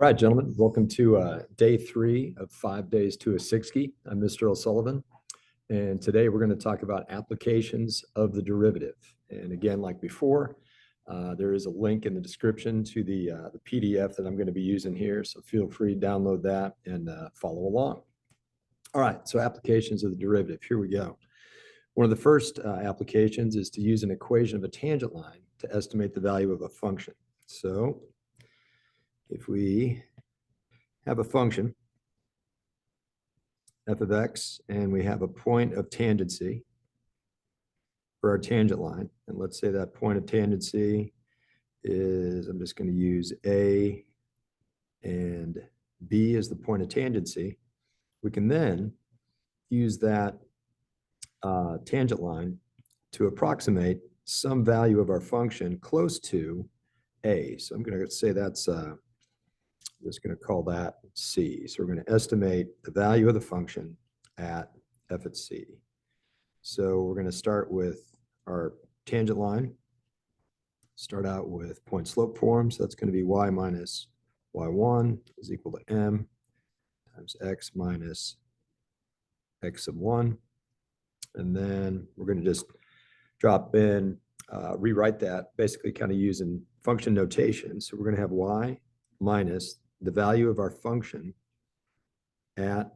All right, gentlemen, welcome to day 3 of 5 days to a Sixsky. I'm Mr. O'Sullivan, and today we're going to talk about applications of the derivative. And again, like before, there is a link in the description to the PDF that I'm going to be using here, so feel free to download that and follow along. All right, so applications of the derivative, here we go. One of the first applications is to use an equation of a tangent line to estimate the value of a function. So if we have a function, f of x, and we have a point of tangency for our tangent line, and let's say that point of tangency is, I'm just going to use A and B as the point of tangency, we can then use that tangent line to approximate some value of our function close to A. So I'm going to say that's I'm just going to call that C. So we're going to estimate the value of the function at f at C. So we're going to start with our tangent line. Start out with point slope form. So that's going to be y minus y1 is equal to m times x minus x sub 1. And then we're going to just drop in, rewrite that basically kind of using function notation. So we're going to have y minus the value of our function at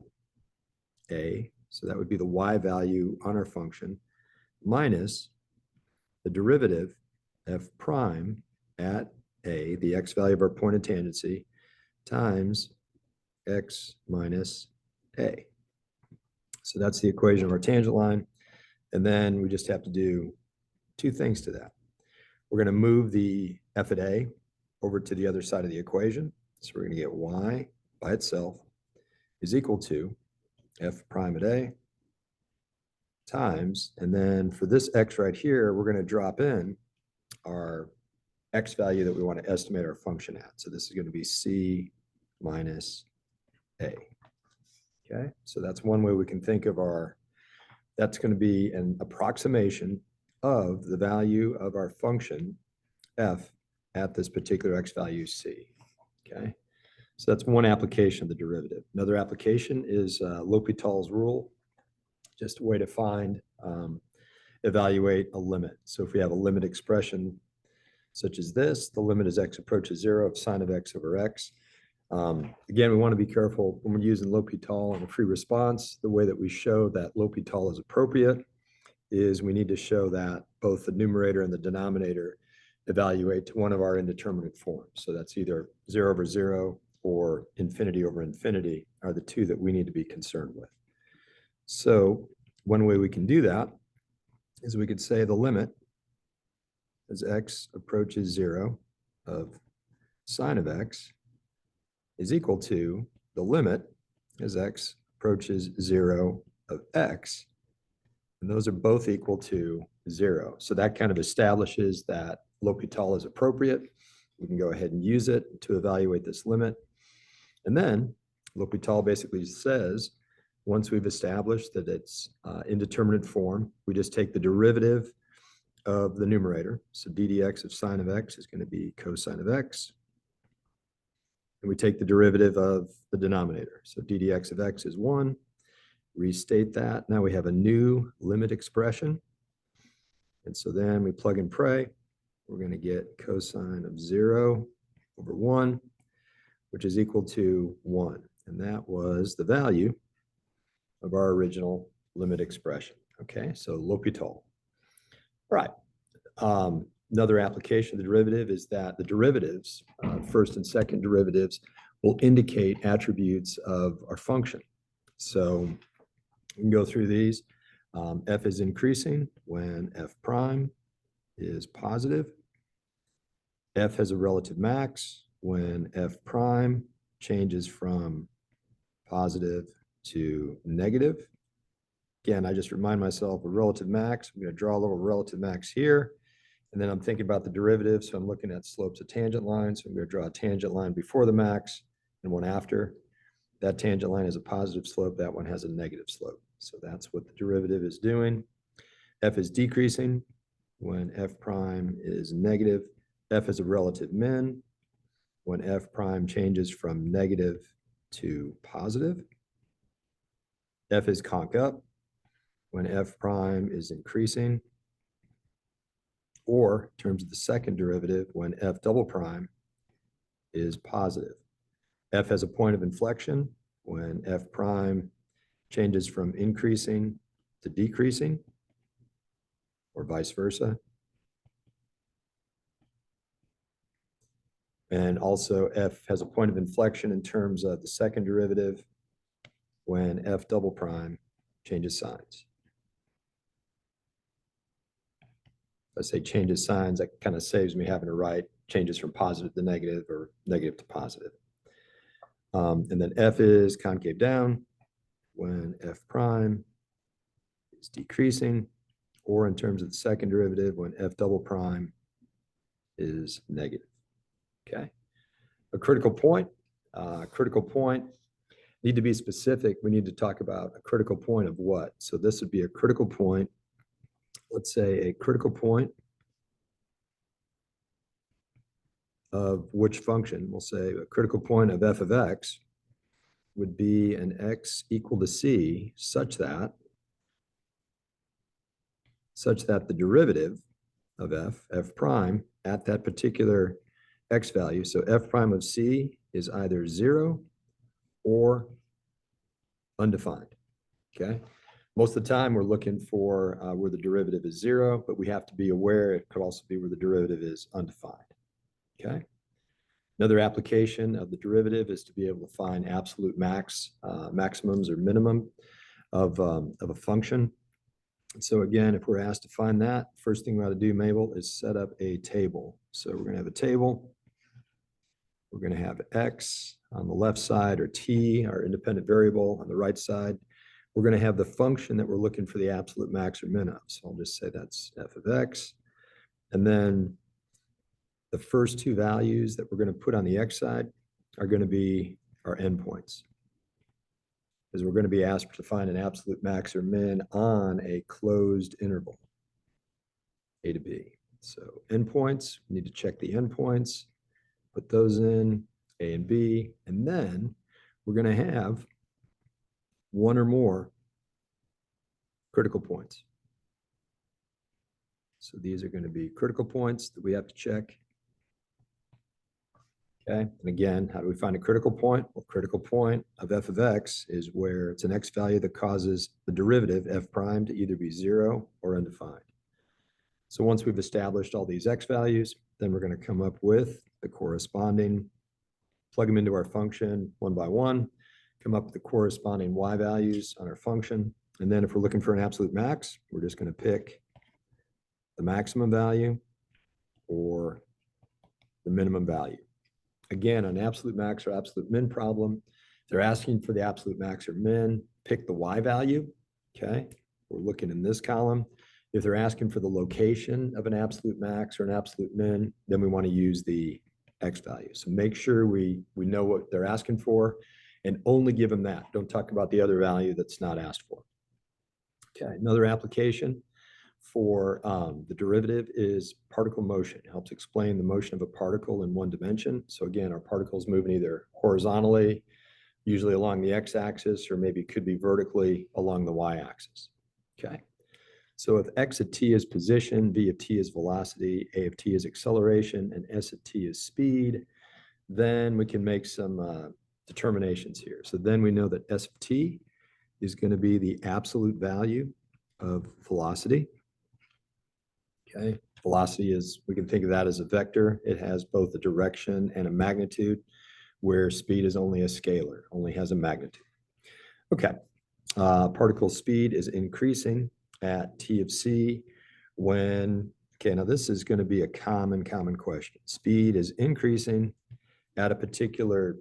A, so that would be the y value on our function, minus the derivative f prime at A, the x value of our point of tangency, times x minus A. So that's the equation of our tangent line. And then we just have to do two things to that. We're going to move the f at A over to the other side of the equation. So we're going to get y by itself is equal to f prime at A times, and then for this x right here, we're going to drop in our x value that we want to estimate our function at. So this is going to be C minus A. Okay, so that's one way we can think of that's going to be an approximation of the value of our function f at this particular x value C. Okay, so that's one application of the derivative. Another application is L'Hopital's rule, just a way to find, evaluate a limit. So if we have a limit expression such as this, the limit as x approaches 0 of sine of x over x. Again, we want to be careful when we're using L'Hopital and a free response. The way that we show that L'Hopital is appropriate is we need to show that both the numerator and the denominator evaluate to one of our indeterminate forms. So that's either 0 over 0 or infinity over infinity are the two that we need to be concerned with. So one way we can do that is we could say the limit as x approaches 0 of sine of x is equal to the limit as x approaches 0 of x. And those are both equal to 0. So that kind of establishes that L'Hopital is appropriate. We can go ahead and use it to evaluate this limit. And then L'Hopital basically says, once we've established that it's indeterminate form, we just take the derivative of the numerator. So d dx of sine of x is going to be cosine of x. And we take the derivative of the denominator. So d dx of x is 1. Restate that. Now we have a new limit expression. And so then we plug and pray. We're going to get cosine of 0 over 1, which is equal to 1. And that was the value of our original limit expression. Okay, so L'Hopital. All right. Another application of the derivative is that the derivatives, first and second derivatives, will indicate attributes of our function. So we can go through these. F is increasing when f prime is positive. F has a relative max when f prime changes from positive to negative. Again, I just remind myself of relative max. I'm going to draw a little relative max here. And then I'm thinking about the derivative. So I'm looking at slopes of tangent lines. So I'm going to draw a tangent line before the max and one after. That tangent line has a positive slope. That one has a negative slope. So that's what the derivative is doing. F is decreasing when f prime is negative. F is a relative min when f prime changes from negative to positive. F is conc up when f prime is increasing, or in terms of the second derivative, when f double prime is positive. F has a point of inflection when f prime changes from increasing to decreasing, or vice versa. And also f has a point of inflection in terms of the second derivative when f double prime changes signs. If I say changes signs, that kind of saves me having to write changes from positive to negative or negative to positive. And then f is concave down when f prime is decreasing, or in terms of the second derivative when f double prime is negative. Okay. A critical point need to be specific. We need to talk about a critical point of what. So this would be a critical point. Let's say a critical point of which function? We'll say a critical point of f of x would be an x equal to c such that the derivative of f prime at that particular x value, so f prime of c is either 0 or undefined. Okay. Most of the time we're looking for where the derivative is 0, but we have to be aware it could also be where the derivative is undefined. Okay. Another application of the derivative is to be able to find absolute maximums or minimum of a function. So again, if we're asked to find that, first thing we ought to do, Mabel, is set up a table. So we're going to have a table. We're going to have x on the left side, or t, our independent variable, on the right side. We're going to have the function that we're looking for the absolute max or min of. So I'll just say that's f of x. And then the first two values that we're going to put on the x side are going to be our endpoints, because we're going to be asked to find an absolute max or min on a closed interval, a to b. So endpoints, we need to check the endpoints, put those in, a and b, and then we're going to have one or more critical points. So these are going to be critical points that we have to check. Okay, and again, how do we find a critical point? Well, critical point of f of x is where it's an x value that causes the derivative f prime to either be 0 or undefined. So once we've established all these x values, then we're going to come up with the corresponding, plug them into our function one by one, come up with the corresponding y values on our function. And then if we're looking for an absolute max, we're just going to pick the maximum value or the minimum value. Again, an absolute max or absolute min problem, if they're asking for the absolute max or min, pick the y value. Okay, we're looking in this column. If they're asking for the location of an absolute max or an absolute min, then we want to use the x value. So make sure we know what they're asking for and only give them that. Don't talk about the other value that's not asked for. Okay, another application for the derivative is particle motion. It helps explain the motion of a particle in one dimension. So again, our particle's moving either horizontally, usually along the x-axis, or maybe it could be vertically along the y-axis. Okay. So if x of t is position, v of t is velocity, a of t is acceleration, and s of t is speed, then we can make some determinations here. So then we know that s of t is going to be the absolute value of velocity. Okay, velocity is, we can think of that as a vector. It has both a direction and a magnitude, where speed is only a scalar, only has a magnitude. Okay, particle speed is increasing at t of c when, okay, now this is going to be a common question. Speed is increasing at a particular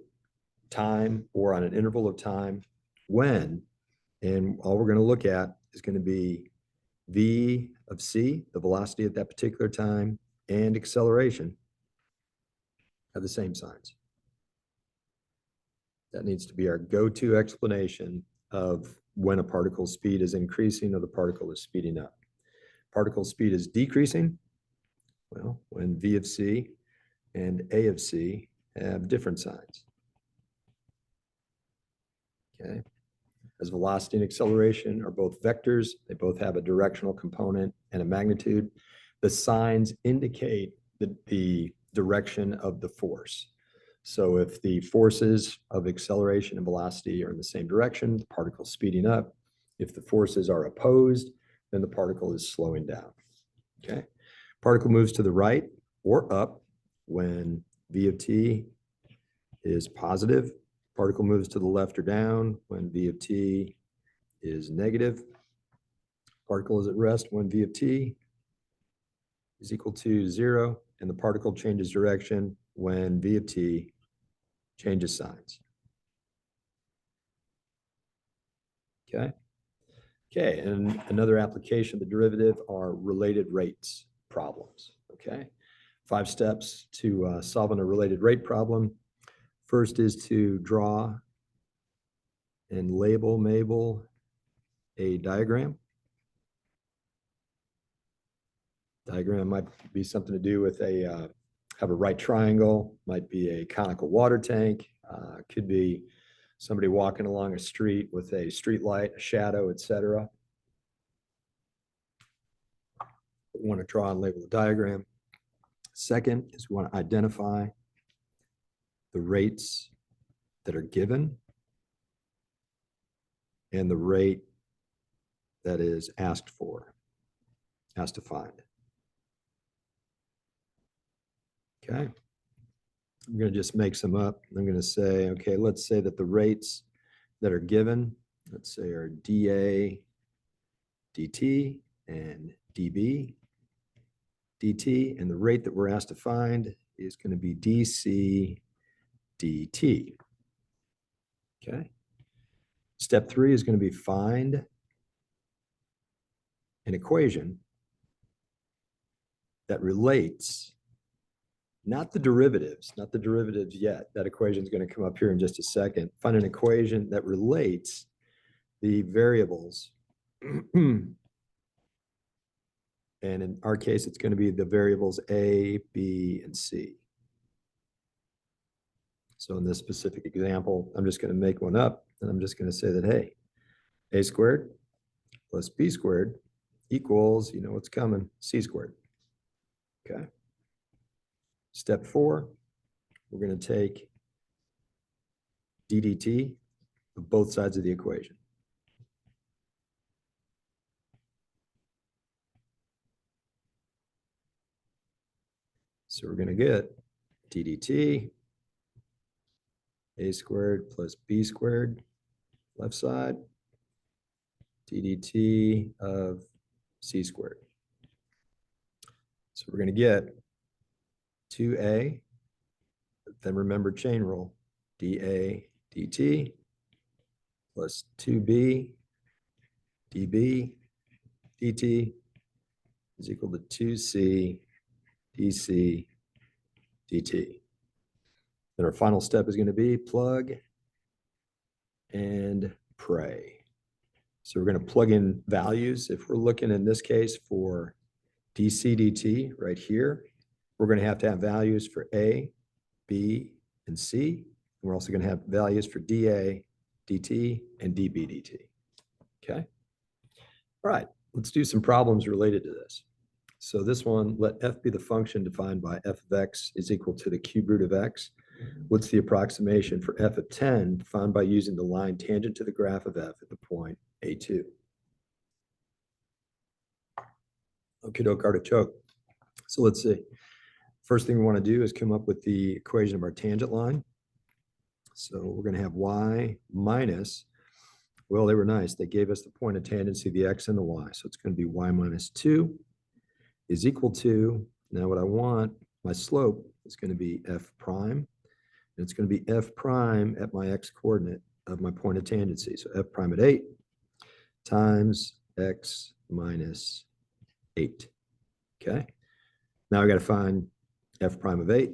time or on an interval of time when, and all we're going to look at is going to be v of c, the velocity at that particular time, and acceleration have the same signs. That needs to be our go-to explanation of when a particle's speed is increasing or the particle is speeding up. Particle speed is decreasing, well, when v of c and a of c have different signs. Okay. As velocity and acceleration are both vectors, they both have a directional component and a magnitude. The signs indicate the direction of the force. So if the forces of acceleration and velocity are in the same direction, the particle is speeding up. If the forces are opposed, then the particle is slowing down. Okay. Particle moves to the right or up when v of t is positive. Particle moves to the left or down when v of t is negative. Particle is at rest when v of t is equal to 0, and the particle changes direction when v of t changes signs. Okay. Okay, and another application of the derivative are related rates problems. Okay, 5 steps to solving a related rate problem. First is to draw and label a diagram. Diagram might be something to do with have a right triangle, might be a conical water tank, could be somebody walking along a street with a street light, a shadow, etc. We want to draw and label the diagram. Second is we want to identify the rates that are given and the rate that is asked to find. Okay. I'm going to just make some up. I'm going to say, okay, let's say that the rates that are given, let's say are dA, dt, and dB, dt, and the rate that we're asked to find is going to be dC, dt. Okay. Step 3 is going to be find an equation that relates, not the derivatives yet. That equation is going to come up here in just a second. Find an equation that relates the variables. And in our case, it's going to be the variables A, B, and C. So in this specific example, I'm just going to make one up, and I'm just going to say that, hey, A squared plus B squared equals, you know what's coming, C squared. Okay. Step 4, we're going to take d dt of both sides of the equation. So we're going to get d dt, a squared plus b squared, left side, d dt of c squared. So we're going to get 2a, then remember chain rule, dA dt plus 2b dB dt is equal to 2c dC dt. Then our final step is going to be plug and pray. So we're going to plug in values. If we're looking in this case for dC dt right here, we're going to have values for A, B, and C. And we're also going to have values for dA, dt, and dB dt. Okay. All right, let's do some problems related to this. So this one, let f be the function defined by f of x is equal to the cube root of x. What's the approximation for f of 10 found by using the line tangent to the graph of f at the point A2? Okie doke, artichoke. So let's see. First thing we want to do is come up with the equation of our tangent line. So we're going to have y minus, well, they were nice. They gave us the point of tangency, the x and the y. So it's going to be y minus 2 is equal to, now what I want, my slope is going to be f prime. And it's going to be f prime at my x coordinate of my point of tangency. So f prime at 8 times x minus 8. Okay. Now I got to find f prime of 8.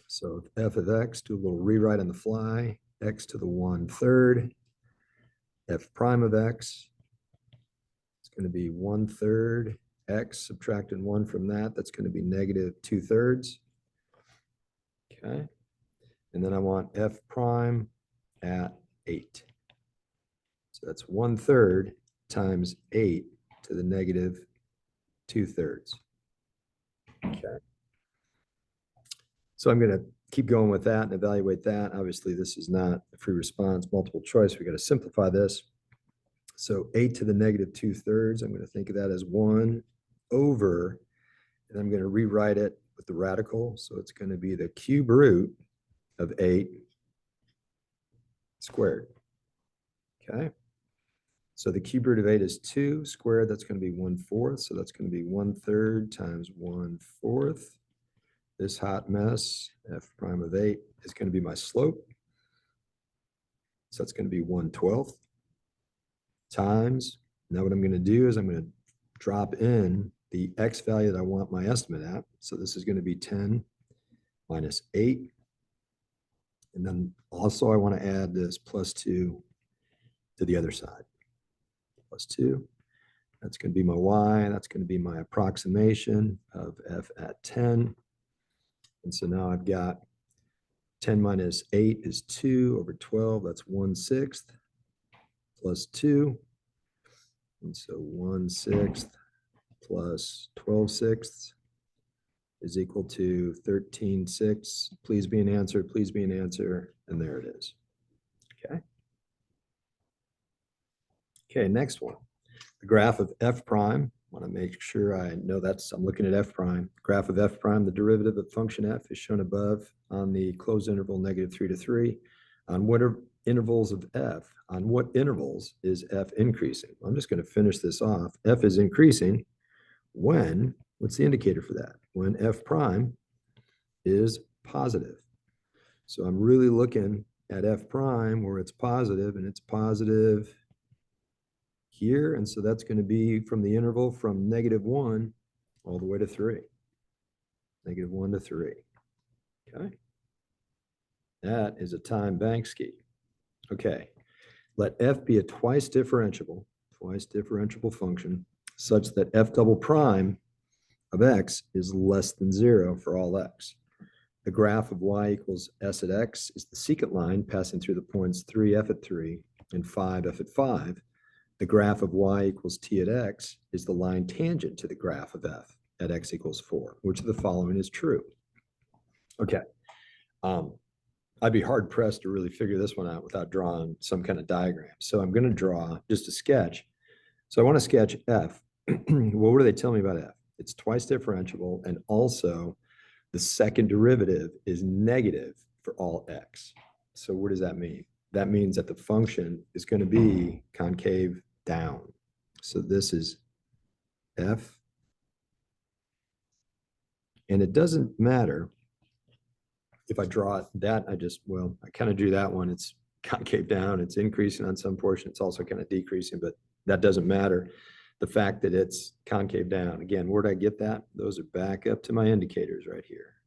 So f of x, do a little rewrite on the fly, x to the 1/3. F prime of x, it's going to be 1/3 x, subtracting 1 from that, that's going to be negative 2/3. Okay. And then I want f prime at 8. So that's 1/3 times 8 to the negative 2/3. Okay. So I'm going to keep going with that and evaluate that. Obviously, this is not a free response, multiple choice. We got to simplify this. So 8 to the negative 2/3, I'm going to think of that as 1 over, and I'm going to rewrite it with the radical. So it's going to be the cube root of 8 squared. Okay. So the cube root of 8 is 2 squared. That's going to be 1/4. So that's going to be 1/3 times 1/4. This hot mess, f prime of 8, is going to be my slope. So that's going to be 1/12 times. Now what I'm going to do is I'm going to drop in the x value that I want my estimate at. So this is going to be 10 minus 8. And then also I want to add this plus 2 to the other side. Plus 2. That's going to be my y. That's going to be my approximation of f at 10. And so now I've got 10 minus 8 is 2 over 12. That's 1/6 plus 2. And so 1/6 plus 12/6 is equal to 13/6. Please be an answer. Please be an answer. And there it is. Okay. Okay, next one. The graph of f prime. I want to make sure I know I'm looking at f prime. Graph of f prime, the derivative of function f is shown above on the closed interval -3 to 3. On what intervals of f? On what intervals is f increasing? I'm just going to finish this off. F is increasing when, what's the indicator for that? When f prime is positive. So I'm really looking at f prime where it's positive, and it's positive here. And so that's going to be from the interval from -1 all the way to 3. -1 to 3. Okay. That is a time Sixsky. Okay. Let f be a twice differentiable function such that f double prime of x is less than 0 for all x. The graph of y equals s at x is the secant line passing through the points 3f at 3 and 5f at 5. The graph of y equals t at x is the line tangent to the graph of f at x equals 4. Which of the following is true? Okay. I'd be hard pressed to really figure this one out without drawing some kind of diagram. So I'm going to draw just a sketch. So I want to sketch f. Well, what do they tell me about f? It's twice differentiable, and also the second derivative is negative for all x. So what does that mean? That means that the function is going to be concave down. So this is f. And it doesn't matter if I draw that, I kind of drew that one. It's concave down. It's increasing on some portion. It's also kind of decreasing, but that doesn't matter. The fact that it's concave down. Again, where'd I get that? Those are back up to my indicators right here.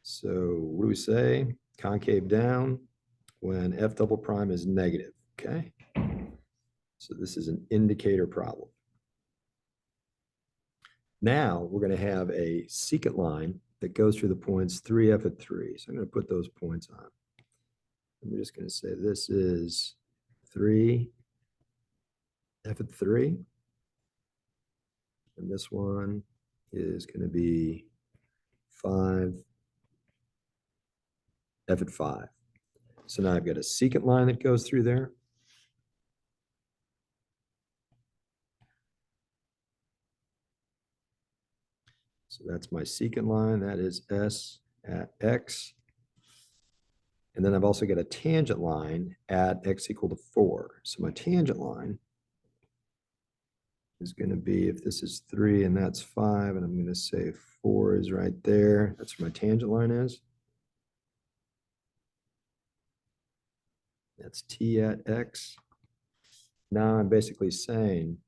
So what do we say? Concave down when f double prime is negative, okay? So this is an indicator problem. Now we're going to have a secant line that goes through the points 3f at 3. So I'm going to put those points on. I'm just going to say this is 3f at 3. And this one is going to be 5f at 5. So now I've got a secant line that goes through there. So that's my secant line. That is s at x. And then I've also got a tangent line at x equal to 4. So my tangent line is going to be, if this is 3 and that's 5, and I'm going to say 4 is right there. That's where my tangent line is. That's t at x. Now I'm basically saying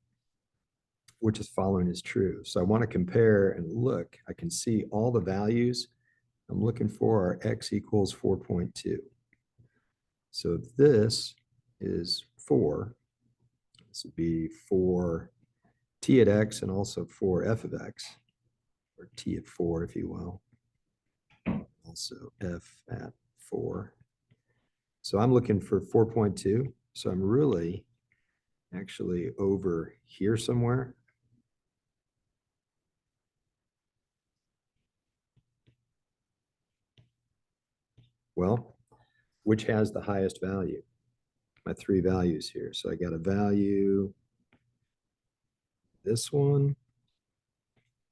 which is following is true. So I want to compare and look. I can see all the values I'm looking for are x equals 4.2. So this is 4. This would be for t at x and also for f of x, or t at 4, if you will. Also f at 4. So I'm looking for 4.2. So I'm really actually over here somewhere. Well, which has the highest value? My 3 values here. So I got a value, this one.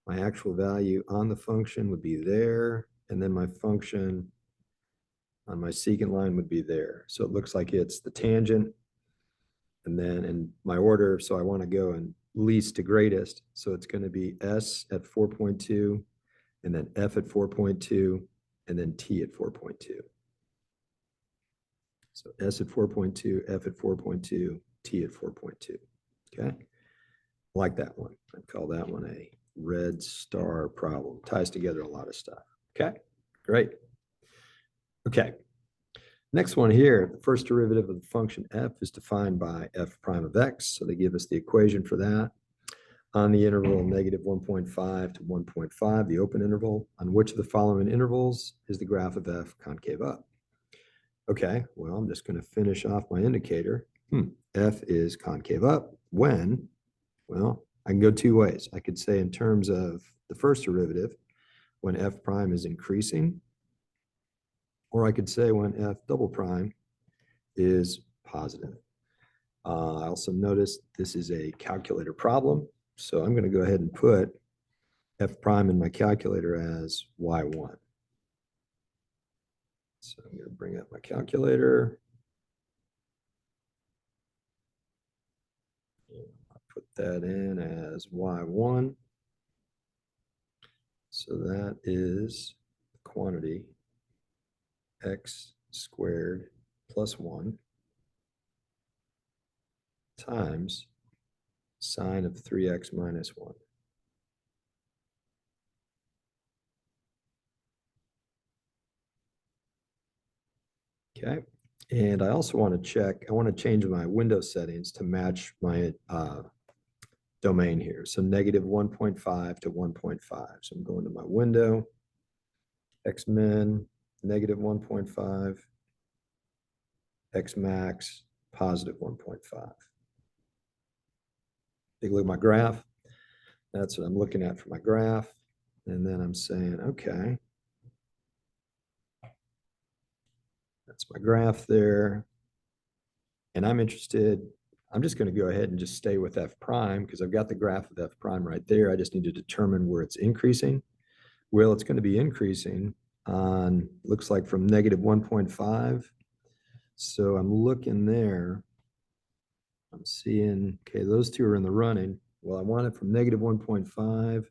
My actual value on the function would be there. And then my function on my secant line would be there. So it looks like it's the tangent. And then in my order, so I want to go in least to greatest. So it's going to be S at 4.2, and then F at 4.2, and then T at 4.2. So S at 4.2, F at 4.2, T at 4.2. Okay. Like that one. I call that one a red star problem. Ties together a lot of stuff. Okay. Great. Okay. Next one here, the first derivative of the function f is defined by f prime of x. So they give us the equation for that on the interval negative 1.5 to 1.5, the open interval. On which of the following intervals is the graph of f concave up? Okay, well, I'm just going to finish off my indicator. F is concave up when, well, I can go 2 ways. I could say in terms of the first derivative, when f prime is increasing, or I could say when f double prime is positive. I also noticed this is a calculator problem. So I'm going to go ahead and put f prime in my calculator as y1. So I'm going to bring up my calculator. I'll put that in as y1. So that is quantity x squared plus 1 times sine of 3x minus 1. Okay, and I also want to check, I want to change my window settings to match my domain here. So negative 1.5 to 1.5. So I'm going to my window, x min, negative 1.5, x max, positive 1.5. Take a look at my graph. That's what I'm looking at for my graph. And then I'm saying, okay, that's my graph there. And I'm interested, I'm just going to go ahead and just stay with f prime because I've got the graph of f prime right there. I just need to determine where it's increasing. Well, it's going to be increasing on, looks like from negative 1.5. So I'm looking there. I'm seeing, okay, those two are in the running. Well, I want it from negative 1.5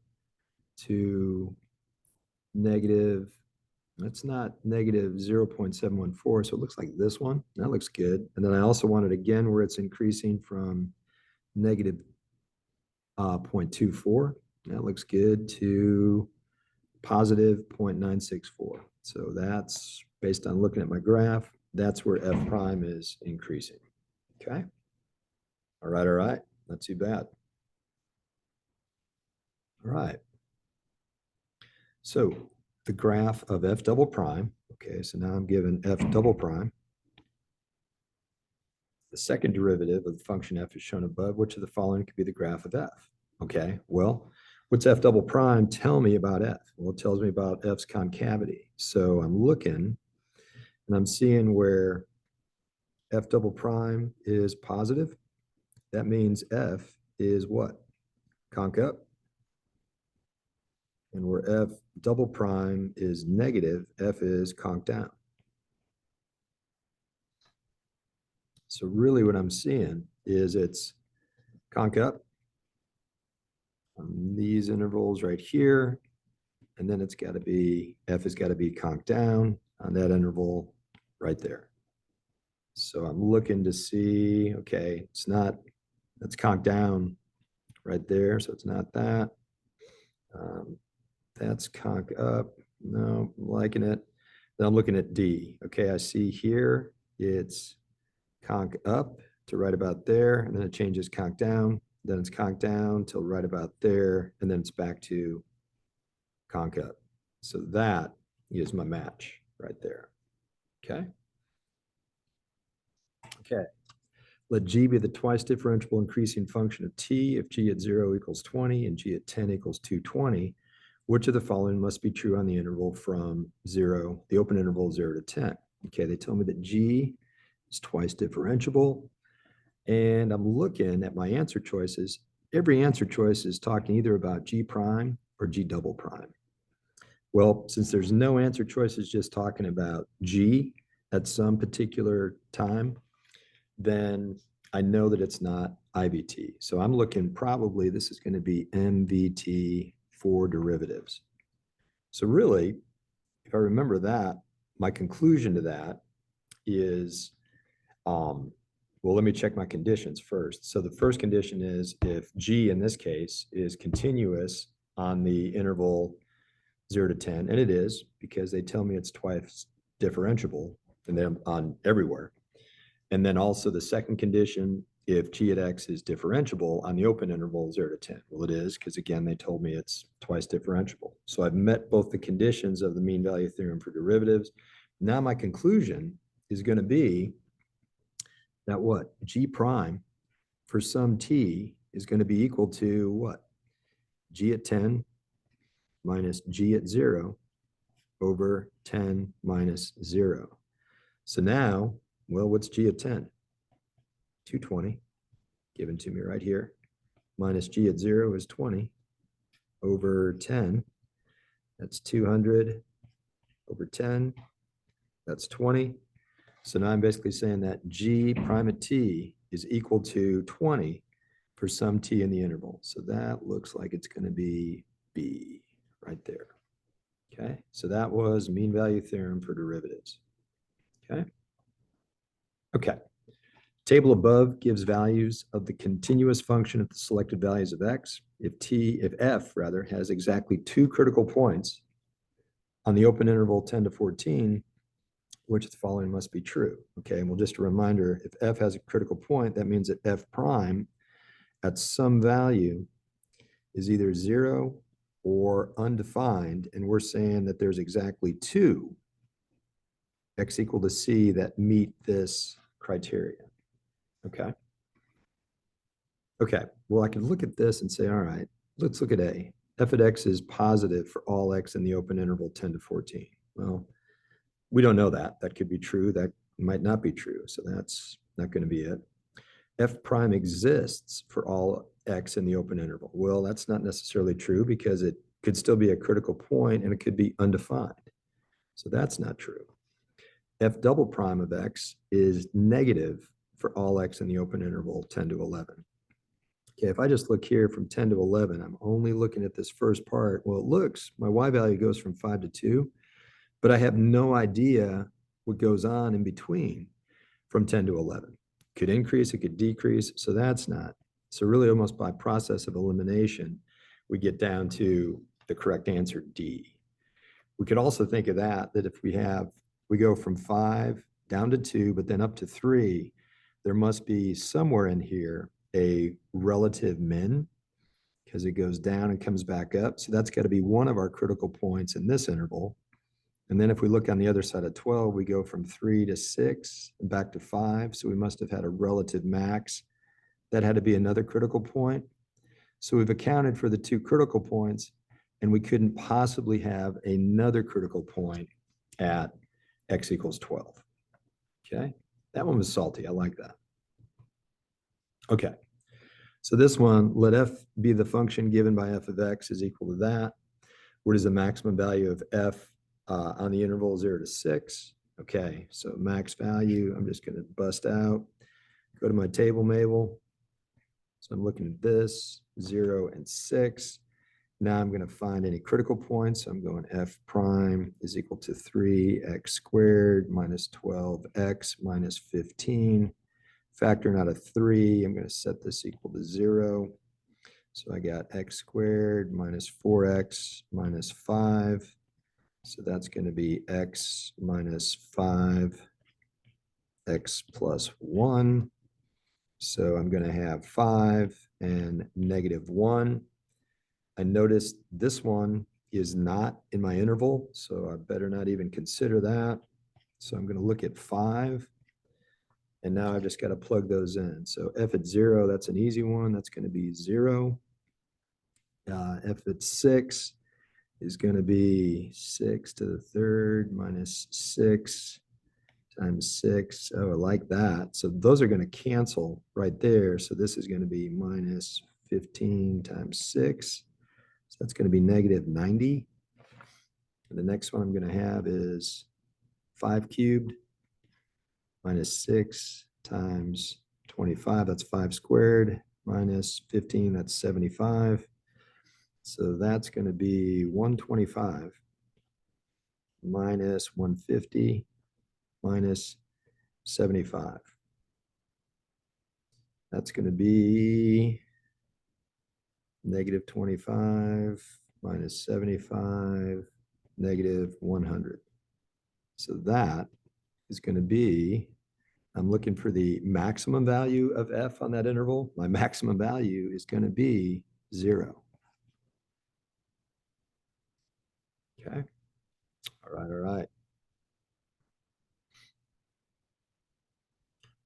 to negative, that's not negative 0.714. So it looks like this one. That looks good. And then I also want it again where it's increasing from negative 0.24. That looks good to positive 0.964. So that's based on looking at my graph. That's where f prime is increasing. Okay. All right. Not too bad. All right. So the graph of f double prime. Okay, so now I'm given f double prime. The second derivative of the function f is shown above. Which of the following could be the graph of f? Okay, well, what's f double prime tell me about f? Well, it tells me about f's concavity. So I'm looking and I'm seeing where f double prime is positive. That means f is what? Conc up. And where f double prime is negative, f is conc down. So really what I'm seeing is it's conc up on these intervals right here. And then it's got to be, f has got to be conc down on that interval right there. So I'm looking to see, okay, it's not, that's conc down right there. So it's not that. That's conc up. No, I'm liking it. Then I'm looking at D. Okay, I see here it's conc up to right about there, and then it changes conc down. Then it's conc down till right about there, and then it's back to conc up. So that is my match right there. Okay. Okay. Let g be the twice differentiable increasing function of t if g at 0 equals 20 and g at 10 equals 220. Which of the following must be true on the interval from 0, the open interval 0 to 10? Okay, they tell me that g is twice differentiable. And I'm looking at my answer choices. Every answer choice is talking either about g prime or g double prime. Well, since there's no answer choices just talking about g at some particular time, then I know that it's not IVT. So I'm looking probably this is going to be MVT for derivatives. So really, if I remember that, my conclusion to that is, well, let me check my conditions first. So the first condition is if G in this case is continuous on the interval 0 to 10, and it is because they tell me it's twice differentiable and then on everywhere. And then also the second condition, if g at x is differentiable on the open interval 0 to 10. Well, it is because, again, they told me it's twice differentiable. So I've met both the conditions of the mean value theorem for derivatives. Now my conclusion is going to be that what? G prime for some t is going to be equal to what? G at 10 minus g at 0 over 10 minus 0. So now, well, what's g at 10? 220, given to me right here, minus g at 0 is 20 over 10. That's 200 over 10. That's 20. So now I'm basically saying that g prime at t is equal to 20 for some t in the interval. So that looks like it's going to be B right there. Okay, so that was mean value theorem for derivatives. Okay. Okay. Table above gives values of the continuous function at the selected values of x. If f rather has exactly 2 critical points on the open interval 10 to 14, which of the following must be true. Okay, and well, just a reminder, if f has a critical point, that means that f prime at some value is either 0 or undefined, and we're saying that there's exactly 2 x equal to c that meet this criteria. Okay. Okay, well, I can look at this and say, all right, let's look at A. F at x is positive for all x in the open interval 10 to 14. Well, we don't know that. That could be true. That might not be true. So that's not going to be it. F prime exists for all x in the open interval. Well, that's not necessarily true because it could still be a critical point and it could be undefined. So that's not true. F double prime of x is negative for all x in the open interval 10 to 11. Okay, if I just look here from 10 to 11, I'm only looking at this first part. Well, it looks, my y value goes from 5 to 2, but I have no idea what goes on in between from 10 to 11. Could increase, it could decrease, so that's not. So really almost by process of elimination, we get down to the correct answer, D. We could also think of that if we go from 5 down to 2, but then up to 3, there must be somewhere in here a relative min because it goes down and comes back up. So that's got to be one of our critical points in this interval. And then if we look on the other side of 12, we go from 3 to 6 and back to 5. So we must have had a relative max. That had to be another critical point. So we've accounted for the 2 critical points, and we couldn't possibly have another critical point at x equals 12. Okay, that one was salty. I like that. Okay, so this one, let f be the function given by f of x is equal to that. What is the maximum value of f on the interval 0 to 6? Okay, so max value, I'm just going to bust out, go to my table, Mabel. So I'm looking at this, 0 and 6. Now I'm going to find any critical points. I'm going f prime is equal to 3x squared minus 12x minus 15. Factoring out of 3, I'm going to set this equal to 0. So I got x squared minus 4x minus 5. So that's going to be x minus 5, x plus 1. So I'm going to have 5 and negative 1. I noticed this one is not in my interval, so I better not even consider that. So I'm going to look at 5. And now I've just got to plug those in. So f at 0, that's an easy one. That's going to be 0. F at 6 is going to be 6 to the third minus 6 times 6. Oh, I like that. So those are going to cancel right there. So this is going to be minus 15 times 6. So that's going to be negative 90. And the next one I'm going to have is 5 cubed minus 6 times 25. That's 5 squared minus 15. That's 75. So that's going to be 125 minus 150 minus 75. That's going to be negative 25 minus 75, negative 100. So that is going to be, I'm looking for the maximum value of f on that interval. My maximum value is going to be 0. Okay. All right. All right.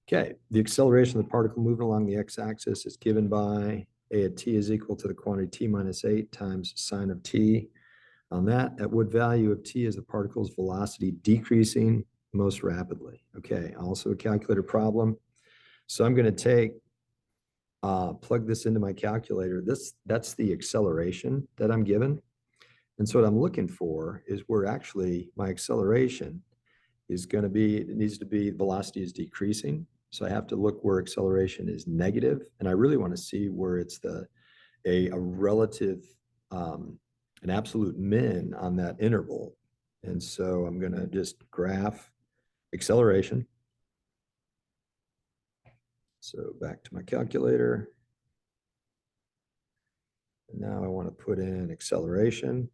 Okay. The acceleration of the particle moving along the x-axis is given by a at t is equal to the quantity t minus 8 times sine of t. On that, at what value of t is the particle's velocity decreasing most rapidly? Okay. Also a calculator problem. So I'm going to take, plug this into my calculator. That's the acceleration that I'm given. And so what I'm looking for is where actually my acceleration is going to be, it needs to be, velocity is decreasing. So I have to look where acceleration is negative, and I really want to see where it's a relative, an absolute min on that interval. And so I'm going to just graph acceleration. So back to my calculator. And now I want to put in acceleration.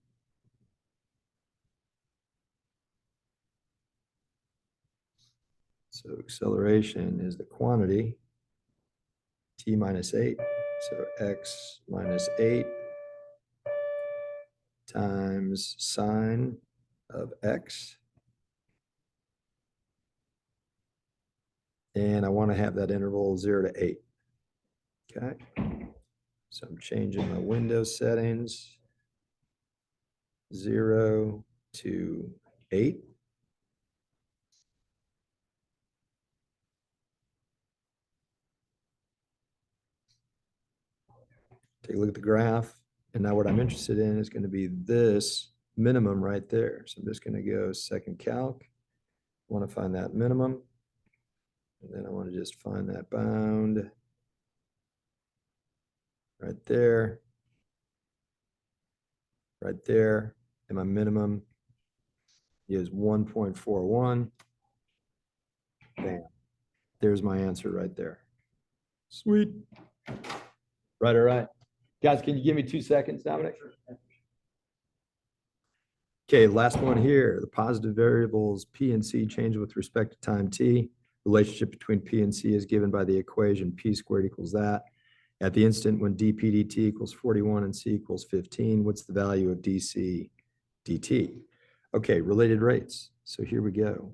So acceleration is the quantity t minus 8. So x minus 8 times sine of x. And I want to have that interval 0 to 8. Okay. So I'm changing my Windows settings 0 to 8. Take a look at the graph. And now what I'm interested in is going to be this minimum right there. So I'm just going to go second calc. I want to find that minimum. And then I want to just find that bound right there. Right there. And my minimum is 1.41. Bam. There's my answer right there. Sweet. Right, all right. Guys, can you give me 2 seconds, Dominic? Okay, last one here. The positive variables P and C change with respect to time t. Relationship between P and C is given by the equation P squared equals that. At the instant when dp dt equals 41 and C equals 15, what's the value of dc dt? Okay, related rates. So here we go.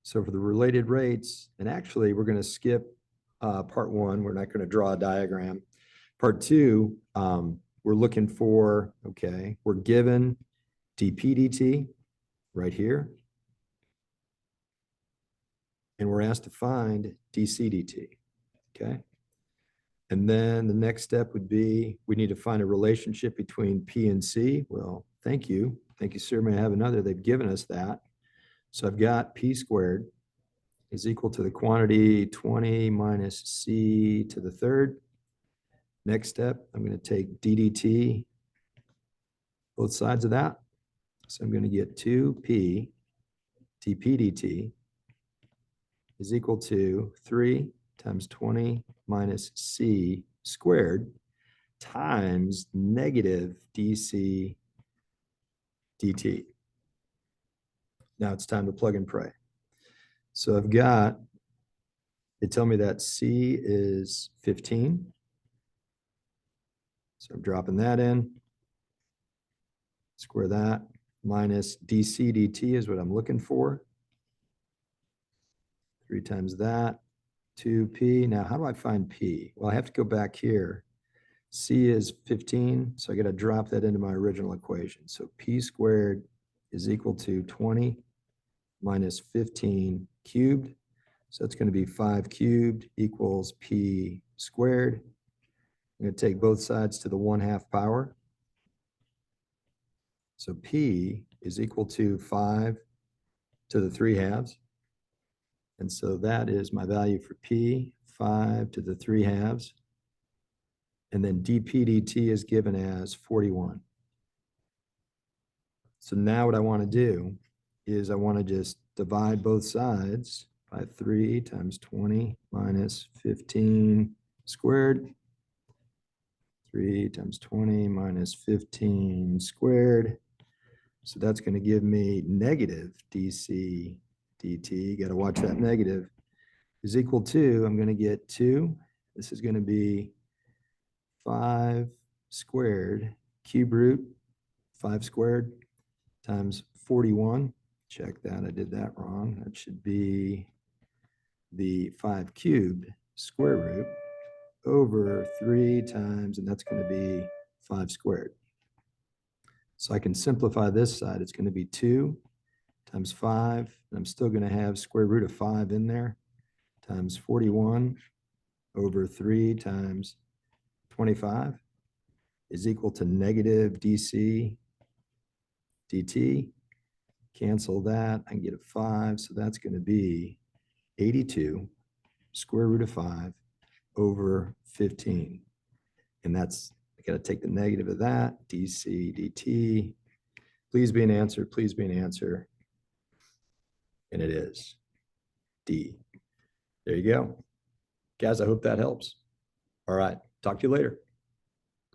So for the related rates, and actually we're going to skip part 1. We're not going to draw a diagram. Part 2, we're looking for, okay, we're given dp dt right here. And we're asked to find dc dt, okay? And then the next step would be, we need to find a relationship between P and C. Well, thank you. Thank you, sir. May I have another? They've given us that. So I've got P squared is equal to the quantity 20 minus C to the third. Next step, I'm going to take ddt, both sides of that. So I'm going to get 2P dp dt is equal to 3 times 20 minus C squared times negative dc dt. Now it's time to plug and pray. So I've got, they tell me that C is 15. So I'm dropping that in, square that. minus dc dt is what I'm looking for. 3 times that, 2p. Now, how do I find p? Well, I have to go back here. C is 15, so I got to drop that into my original equation. So p squared is equal to 20 minus 15 cubed. So it's going to be 5 cubed equals p squared. I'm going to take both sides to the 1/2 power. So p is equal to 5 to the 3/2. And so that is my value for p, 5 to the 3/2. And then dp dt is given as 41. So now what I want to do is I want to just divide both sides by 3 times 20 minus 15 squared. 3 times 20 minus 15 squared. So that's going to give me negative dc dt. Got to watch that negative. Is equal to, I'm going to get 2. This is going to be 5 squared, cube root, 5 squared times 41. Check that, I did that wrong. That should be the 5 cubed square root over 3 times, and that's going to be 5 squared. So I can simplify this side. It's going to be 2 times 5, and I'm still going to have square root of 5 in there, times 41 over 3 times 25 is equal to negative dc dt. Cancel that, I can get a 5, so that's going to be 82 square root of 5 over 15. And that's, I got to take the negative of that, dc dt. Please be an answer, please be an answer. And it is D. There you go. Guys, I hope that helps. All right, talk to you later.